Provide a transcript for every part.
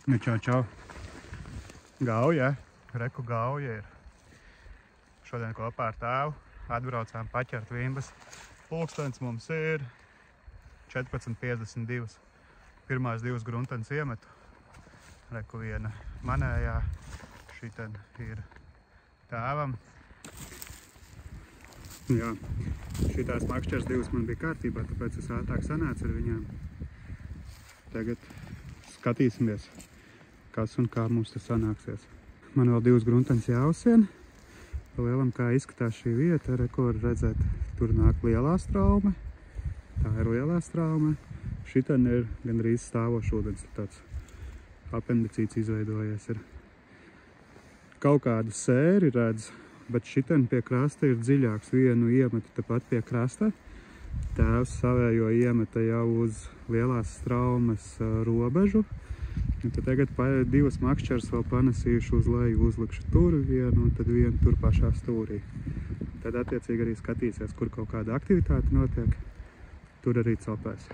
Nu, čau. Gauja, reku gauja ir. Šodien kopā ar tēvu atbraucām paķert vimbas. Pulkstens mums ir 14:52. Pirmās divas gruntenes iemetu. Reku viena manējā. Šiten ir tēvam. Jā, šitās makšķers divas man bija kārtībā, tāpēc es ātrāk sanācu ar viņām. Tagad skatīsimies, kas un kā mums tas sanāksies. Man vēl divas gruntenes jāuzsien. Lielam, kā izskatās šī vieta, reku var redzēt, tur nāk lielā straume. Tā ir lielā straume. Šiten ir gandrīz stāvošs ūdens, tāds apendicīts izveidojies ir. Kaut kādu sēri redz, bet šiten pie krasta ir dziļāks. Vienu iemetu tepat pie krasta. Tēvs savējo iemeta jau uz lielās straumes robežu. Un tad tagad divas makšķers vēl panesījuši uz leju, uzlikšu tur vienu un tad vienu tur pašā stūrī. Tad attiecīgi arī skatīsies, kur kaut kāda aktivitāte notiek. Tur arī copēs.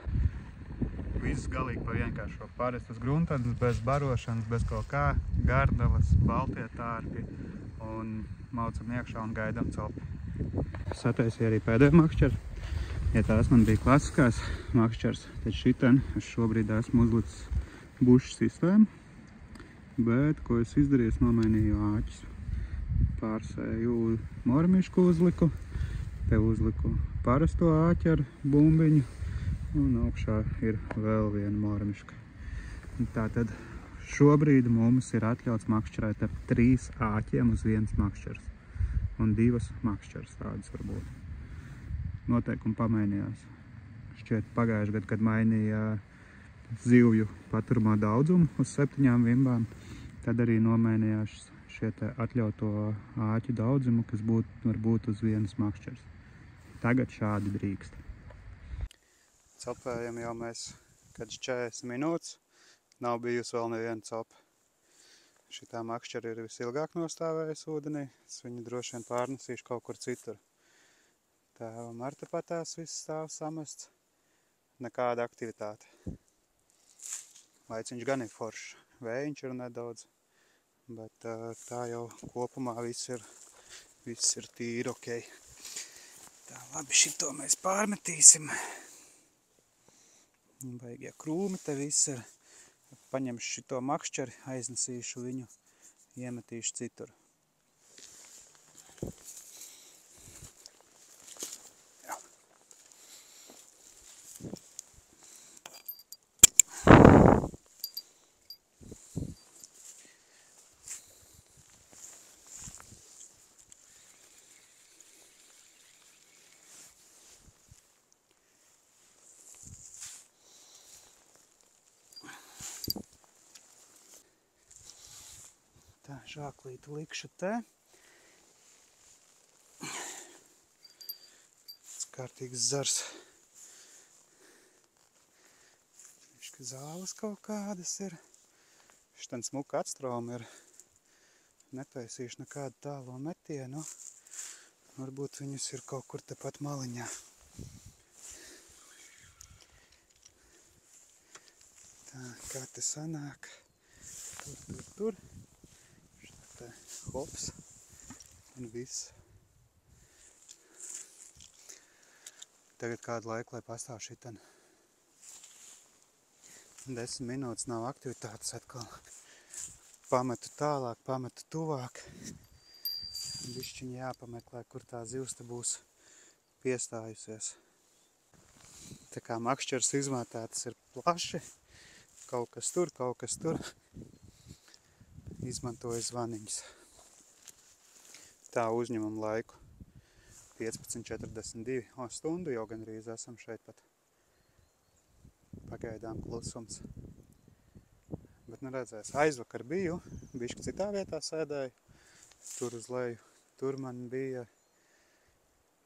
Viss galīgi pa vienkāršo parastas gruntenes, bez barošanas, bez kaut kā, gardeles, baltie tārpi un maucam iekšā un gaidam copi. Sataisīju arī pēdējo makšķeru. Ja tās man bija klasiskās makšķers, tad šiten es šobrīd esmu uzlicis bušu sistēmu, bet, ko es izdarīju, es nomainīju āķis. Pārsēju mormišku uzliku, te uzliku parasto āķi ar bumbiņu, un augšā ir vēl viena mormiška. Tātad šobrīd mums ir atļauts makšķerēt ar 3 āķiem uz 1 makšķers, un 2 makšķers tādas var būt. Noteikumi pamainījās. Šķiet pagājuši gadu, kad mainīja zivju paturamo daudzumu uz 7 vimbām, tad arī nomainījās šie te atļauto āķu daudzumu, kas var būt uz 1 makšķers. Tagad šādi drīkst. Copējam jau mēs, kad 40 minūtes, nav bijusi vēl neviena copa. Šitā makšķera ir visilgāk nostāvējusi ūdenī, es viņu droši vien pārnesīšu kaut kur citur. Tēvam ar tepatās viss stāv samests, nekāda aktivitāte. Laiciņš gan ir foršs, vējiņš ir nedaudz, bet tā jau kopumā viss ir tīri ok. Tā, labi, šito mēs pārmetīsim. Baigie krūmi te viss ir. Paņemšu šito makšķeri, aiznesīšu viņu, iemetīšu citur. Tā, žāklīti likšu te. Tas kārtīgs zars. Višķi zāles kaut kādas ir. Šitien smuka atstrauma ir. Netaisīšu nekādu tālo metienu. Varbūt viņus ir kaut kur tepat maliņā. Tā, kā te sanāk. Tur. Hops un viss. Tagad kādu laiku, lai pastāv šitien. 10 minūtes nav aktivitātes atkal. Pametu tālāk, pametu tuvāk. Bišķiņi jāpameklē, kur tā zivs te būs piestājusies. Tā kā makšķers izmētētas ir plaši. Kaut kas tur, kaut kas tur. Izmantoju zvaniņus. Tā uzņemam laiku 15:42 stundu, jau gandrīz esam šeit pat. Pagaidām klusums. Bet neredzēs, aizvakar biju, bišķi citā vietā sēdēju, tur uz leju. Tur man bija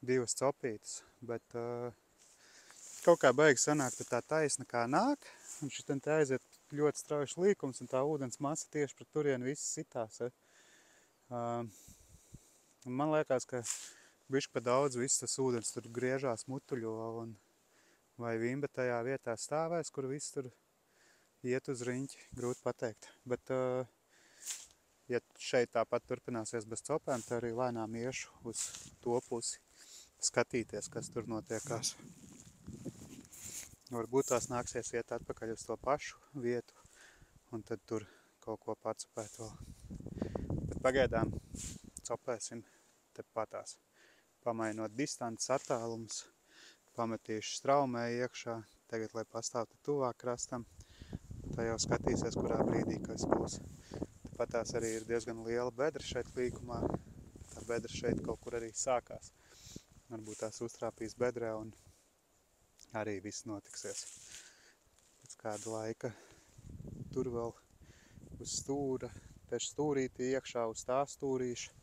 2 copītes, bet kaut kā baigi sanāk, tā taisna kā nāk, un šitien te aiziet ļoti strauji līkums, un tā ūdens masa tieši pret turienu viss sitās. Man liekas, ka bišķi pa daudz viss tas ūdens tur griežās mutuļo, un vai vimba tajā vietā stāvēs, kur viss tur iet uz riņķi, grūti pateikt. Bet, ja šeit tāpat turpināsies bez copēm, tad arī lēnām iešu uz to pusi skatīties, kas tur notiekās. Varbūt tās nāksies iet atpakaļ uz to pašu vietu, un tad tur kaut ko pacopēt vēl. Bet pagaidām copēsim te patās. Pamainot distances attālums, pametīšu straumē iekšā, tagad, lai pastāv te tuvāk krastam, tā jau skatīsies, kurā brīdī kas būs. Patās arī ir diezgan liela bedra šeit līkumā, tā bedra šeit kaut kur arī sākās. Varbūt tās uztrāpīs bedrē un arī viss notiksies. Pēc kāda laika tur vēl uz stūra, pēc stūrītī iekšā uz tā stūrīša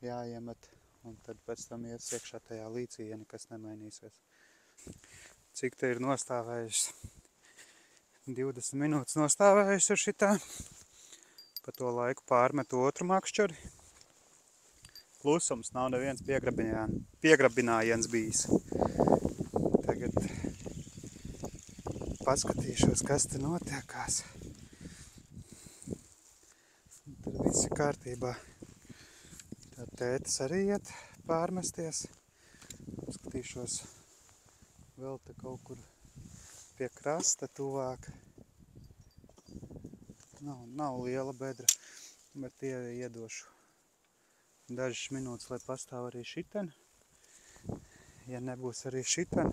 jāiemet, un tad pēc tam ies iekšā tajā līcī, ja nekas nemainīsies. Cik te ir nostāvējusi? 20 minūtes nostāvējusi ar šitā. Pa to laiku pārmetu otru makšķeri. Klusums, nav neviens piegrabinājiens bijis. Tagad paskatīšos, kas te notiekās. Tad viss ir kārtībā. Tad tētis arī iet pārmesties. Paskatīšos vēl te kaut kur pie krasta tuvāk. Nav liela bedra, bet iedošu dažas minūtes, lai pastāv arī šiten. Ja nebūs arī šiten,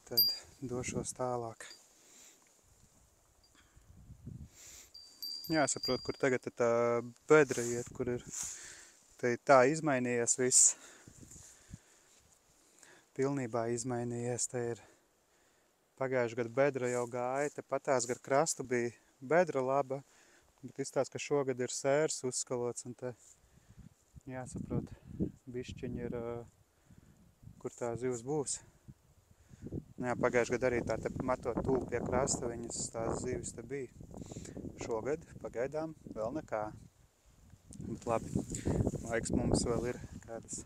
tad došos tālāk. Jāsaprot, kur tagad tā bedra iet, kur ir tā izmainījies viss. Pilnībā izmainījies, te ir pagājuši gadu bedra jau gāja, te patās gar krastu bija bedra laba, bet izstāst, ka šogad ir sērs uzskalots, un te jāsaprot, bišķiņi ir, kur tā zivs būs. Jā, pagājuši gadu arī tā te matot tūp pie krasta, viņas tās zivis te bija. Šogad pagaidām vēl nekā. Bet labi, laiks mums vēl ir kādas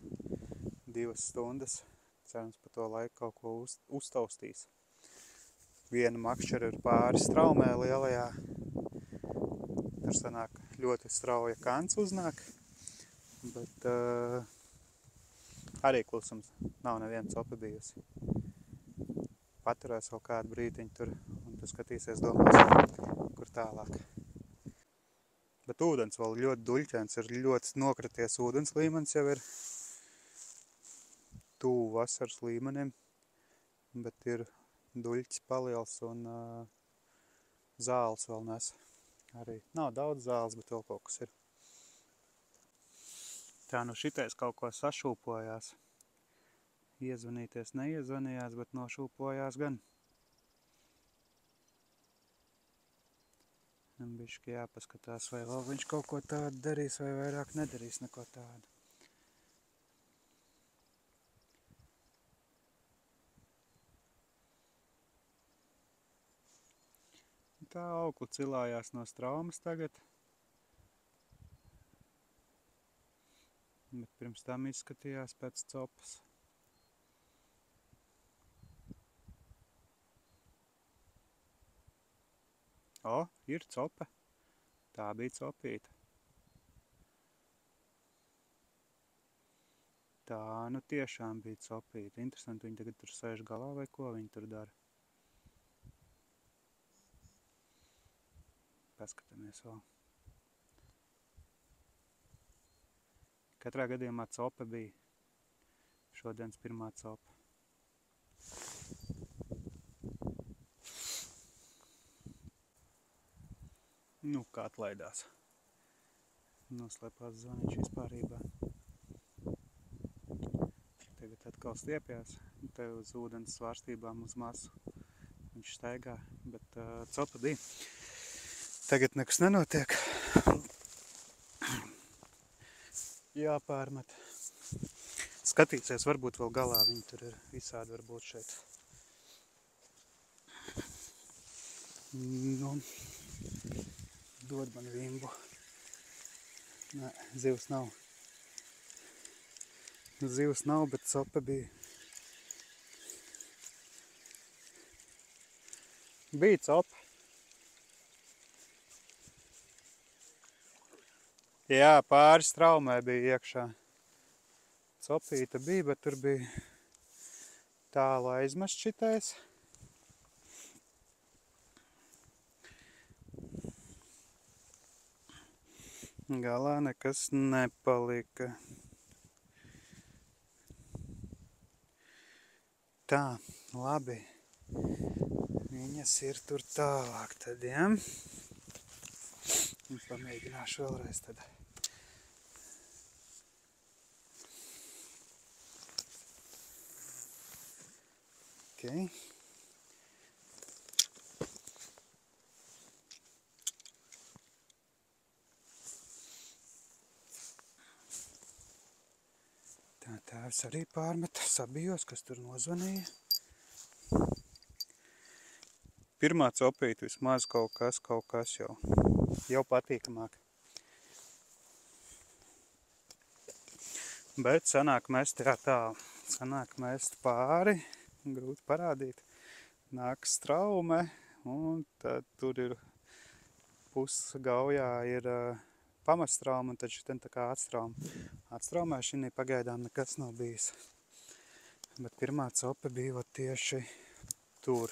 2 stundas. Cerams, pa to laiku kaut ko uztaustīs. Viena makšķera ir pāri straumē lielajā. Tur sanāk ļoti strauja kants uznāk, bet arī klusums, nav neviena copa bijusi. Paturēs vēl kādu brītiņu tur, un tu skatīsies domās, kur tālāk. Bet ūdens vēl ļoti duļķens, ir ļoti nokraties ūdens līmenis jau ir tuvu vasaras līmenim, bet ir duļķis paliels un zāles vēl nes. Arī nav daudz zāles, bet vēl kaut kas ir. Tā nu šitais kaut ko sašūpojās. Iezvanīties neiezvanījās, bet nošūpojās gan. Bišķi jāpaskatās, vai vēl viņš kaut ko tādu darīs, vai vairāk nedarīs neko tādu. Tā aukla cilājās no straumas tagad. Bet pirms tam izskatījās pēc copas. O, ir copa. Tā bija copīta. Tā nu tiešām bija copīta. Interesanti, viņi tagad tur sēž galā vai ko viņi tur dara. Paskatāmies vēl. Katrā gadījumā copa bija. Šodienas pirmā copa. Nu, kā atlaidās. Noslēpās zvaniņš vispārībā. Tagad atkal stiepjās. Te uz ūdens svārstībām uz masu. Viņš staigā, bet copa bija. Tagad nekas nenotiek. Jāpārmet. Skatīsies, varbūt vēl galā viņi tur ir visādi varbūt šeit. Nu, dod man vimbu. Nē, zivs nav. Zivs nav, bet copa bija. Bija copa. Jā, pāris traumē bija iekšā. Copīta bija, bet tur bija tālu aizmest šitais. Galā nekas nepalika. Tā, labi. Viņas ir tur tālāk tad, ja? Un pamēģināšu vēlreiz tad. Okay. Tā tēvs arī pārmeta, sabijos, kas tur nozvanīja. Pirmā copīta vismaz kaut kas jau patīkamāk. Bet sanāk mest tālu. Sanāk mest pāri, grūti parādīt. Nāks straume, un tad tur ir pusgaujā ir pamastrauma, un tad šitam tā kā atstrauma. Atstraumē šī pagaidām nekas nav bijis. Bet pirmā cope bija tieši tur.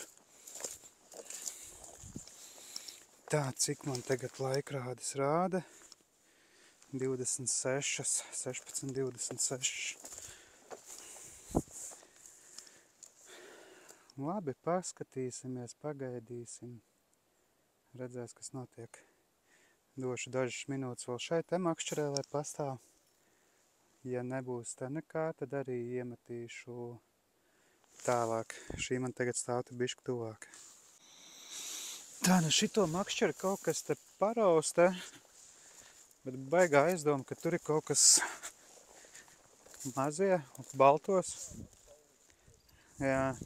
Tā, cik man tagad laikrādes rāda? 16, 26. Labi, paskatīsimies, pagaidīsim. Redzēs, kas notiek. Došu dažas minūtes vēl šai te makšķerē, lai pastāv. Ja nebūs te nekā, tad arī iemetīšu tālāk. Šī man tagad stāv te bišķi tuvāk. Tā, nu šito makšķeri kaut kas te parausta, bet baigā aizdoma, ka tur ir kaut kas mazie, baltos. Jā,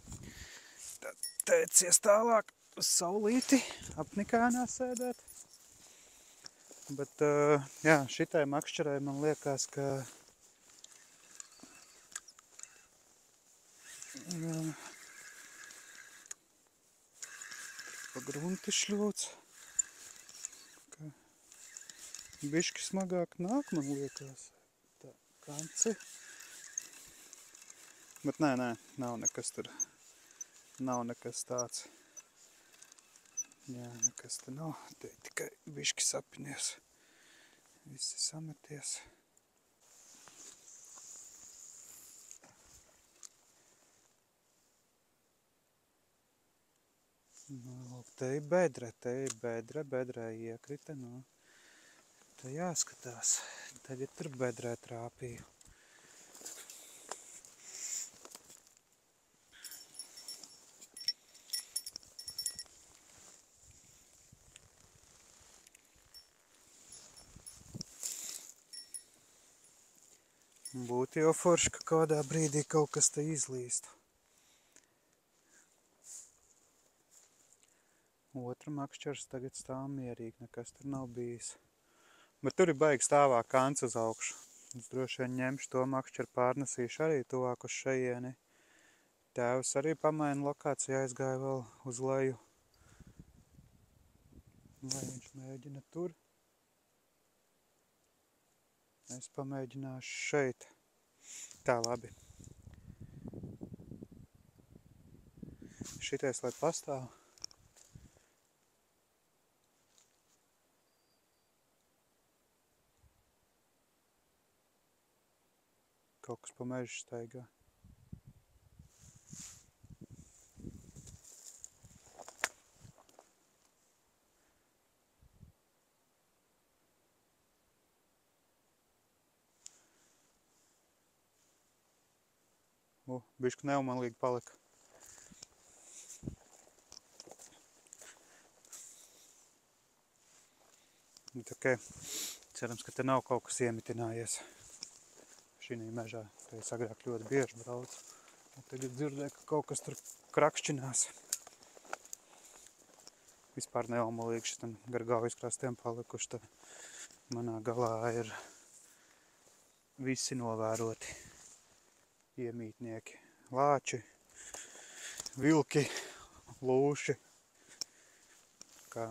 tad teicies tālāk uz saulīti, apnikānā sēdēt. Bet, jā, šitai makšķerai man liekas, ka pa grunti šļūts. Bišķi smagāk nāk, man liekas. Tā, kanci. Bet nē, nav nekas tur. Nav nekas tāds. Jā, nekas te nav. Te tikai bišķi sapinies. Visi sameties. Nu, lūk, te ir bedre iekrita, nu. Te jāskatās. Tagad tur bedrē trāpīju. Būtu jau forši, ka kādā brīdī kaut kas te izlīstu. Otra makšķers tagad stāv mierīgi, nekas tur nav bijis. Bet tur ir baigi stāvā kants uz augšu. Es droši vien ņemšu to makšķeru, pārnesīšu arī tuvāk uz šajieni. Tēvs arī pamaina lokāciju, aizgāja vēl uz leju. Lai viņš mēģina tur. Es pamēģināšu šeit. Tā, labi. Šitais, lai pastāv. Kaut kas pa mežu staigā. Bišķi neumanlīgi palika. Okay. Cerams, ka te nav kaut kas iemitinājies šī mežā. Te es agrāk ļoti bieži braucu. Tagad dzirdēju, ka kaut kas tur krakšķinās. Vispār neumalīgi šitam gar Gaujas krastiem palikuši. Tad manā galā ir visi novēroti iemītnieki. Lāči, vilki, lūši. Kā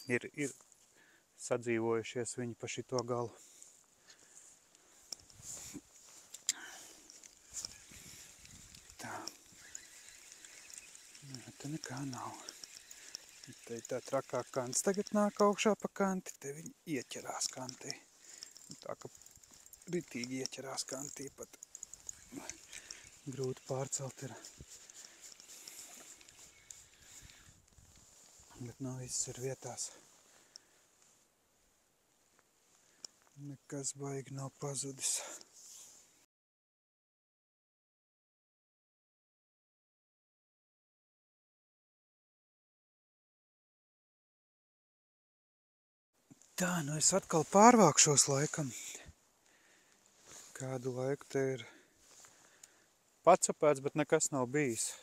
ir sadzīvojušies viņi pa šito galu. Tā. Te nekā nav. Te tā trakā kants tagad nāk augšā pa kanti, te viņi ieķerās kantī. Tā ka ritīgi ieķerās kantī, pat grūti pārcelt ir. Bet nav viss ir vietās. Nekas baigi nav pazudis. Tā, nu es atkal pārvākšos laikam. Kādu laiku te ir pacapēts, bet nekas nav bijis.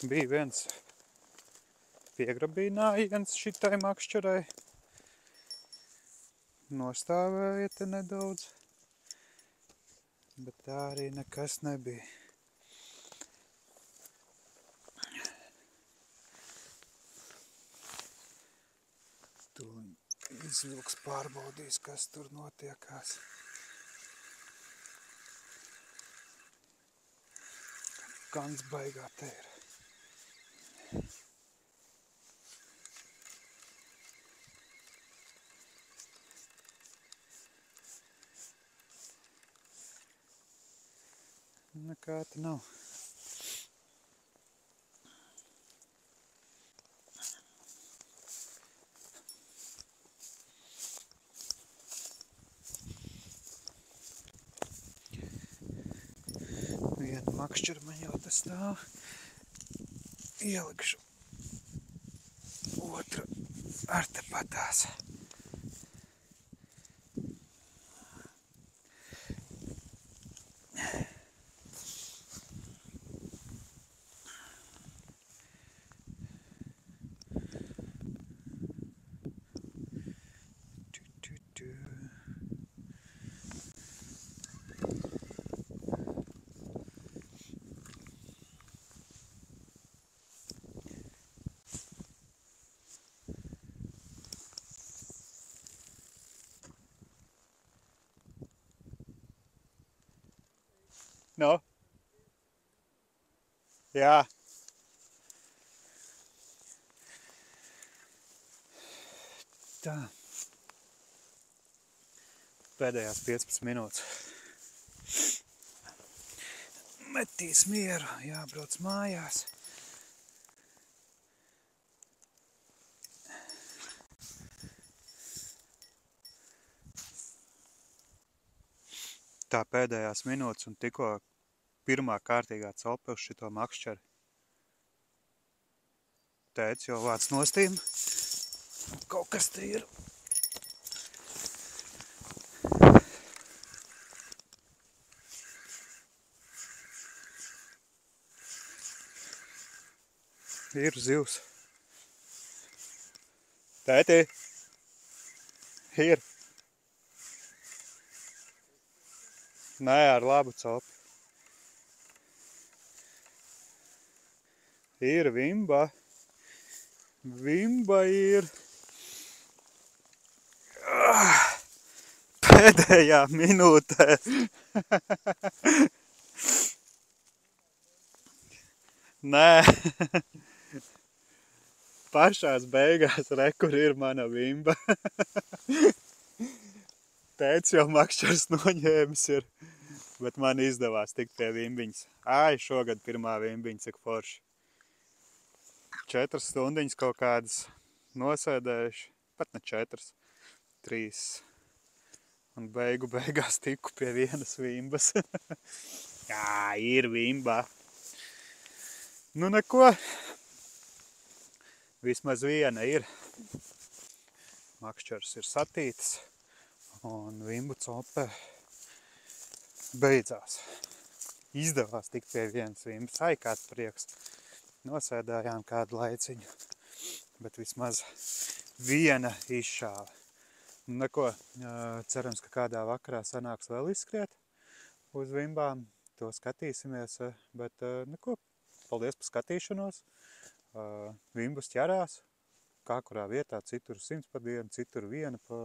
Bija viens piegrabīnājiens šitai makšķerai. Nostāvēja te nedaudz, bet tā arī nekas nebija. Tūliņ izvilks pārbaudīs, kas tur notiekās. Kants baigā te ir. Nekā te nav. Viena makšķera man jau tas stāv. Ielikšu. Otru ar te patās. No? Jā. Tā. Pēdējās 15 minūtes. Metīs mieru, jābrauc mājās. Tā pēdējās minūtes un tikko pirmā kārtīgā cope uz šito makšķeri. Tētis jau vāc nostīm. Kaut kas te ir. Ir zivs. Tēti! Ir. Nē, ar labu copu. Ir vimba. Vimba ir. Pēdējā minūtē. Nē. Pašās beigās kur ir mana vimba. Tētis jau makšķers noņēmis ir, bet man izdevās tikt pie vimbiņas. Ai, šogad pirmā vimbiņa, cik forši. 4 stundiņas kaut kādas nosēdējuši, pat ne 4, 3. Un beigās tiku pie vienas vimbas. Jā, ir vimba. Nu neko. Vismaz viena ir. Makšķers ir satītis. Un vimbu cope beidzās. Izdevās tikt pie vienas vimbas. Ai, kāds prieks. Nosēdājām kādu laiciņu. Bet vismaz viena izšāva. Neko, cerams, ka kādā vakarā sanāks vēl izskriet uz vimbām. To skatīsimies, bet neko. Paldies par skatīšanos. Vimbas ķerās. kā kurā vietā, citur 100 pa dienu, citur 1 pa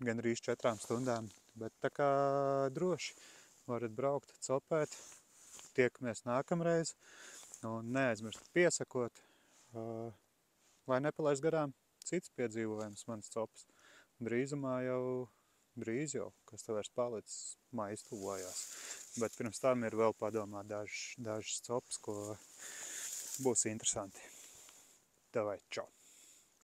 gandrīz 4 stundām. Bet tā kā droši varat braukt, copēt, tiekamies nākamreiz un neaizmirst piesakot, lai nepalaist garām cits piedzīvojums manas copas. Drīzumā drīz jau, kas te vairs palicis, maijs tuvojās. Bet pirms tam ir vēl padomā dažas copas, ko būs interesanti. Davai, čau!